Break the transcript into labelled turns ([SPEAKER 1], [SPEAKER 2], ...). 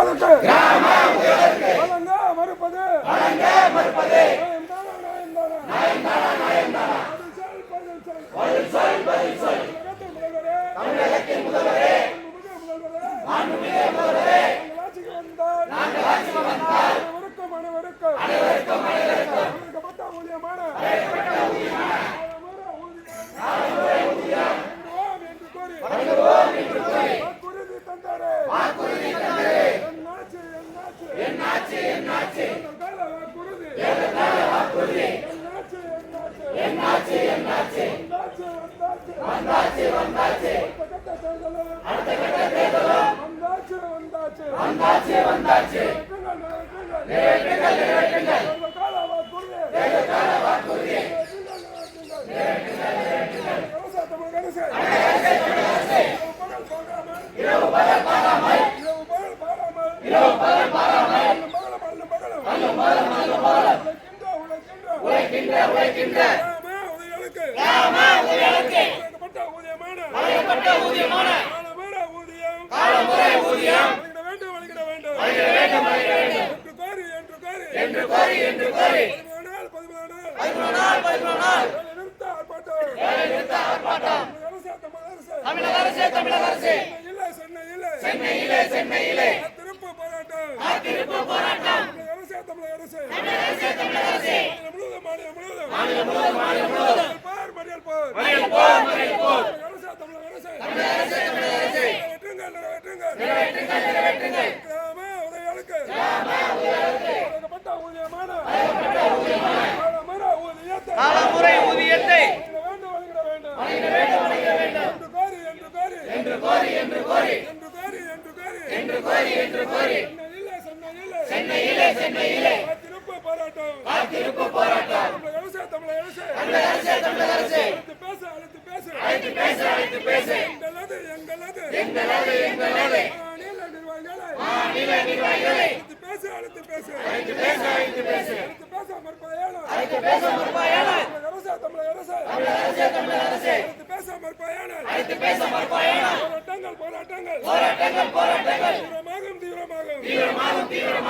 [SPEAKER 1] உதயங்களுக்கு வழங்க மறுப்பது தமிழகத்தின் முதல்வரே ஆட்சிக்கு வந்தால் அனைவருக்கும் வழங்கப்பட்ட ஊதியமான என்று கோரி வாக்குறுதி தந்தாரே என்னாச்சு வந்தாச்சு அடுத்த கட்ட தேர்தலும் வந்தாச்சு சென்னையிலே திருப்பு போராட்டம் தமிழக அரசு மாநிலம் முழுவதும் மறியல் போர் நிறைவேற்றுங்கள் கிராம உதயங்களுக்கு வழங்கப்பட்ட ஊதியமான காலமுறை ஊதியத்தை வழங்கிட வேண்டும் என்று கோரி சென்னையிலே காத்திருப்பு போராட்டம் தமிழக அரசு அழைத்து பேச எங்களது மாநில நிர்வாகிகளை அழைத்து பேச மறுப்பாயானால் தமிழக அரசு அழைத்து பேச மறுப்பாயானால் போராட்டங்கள் தீவிரமாகும்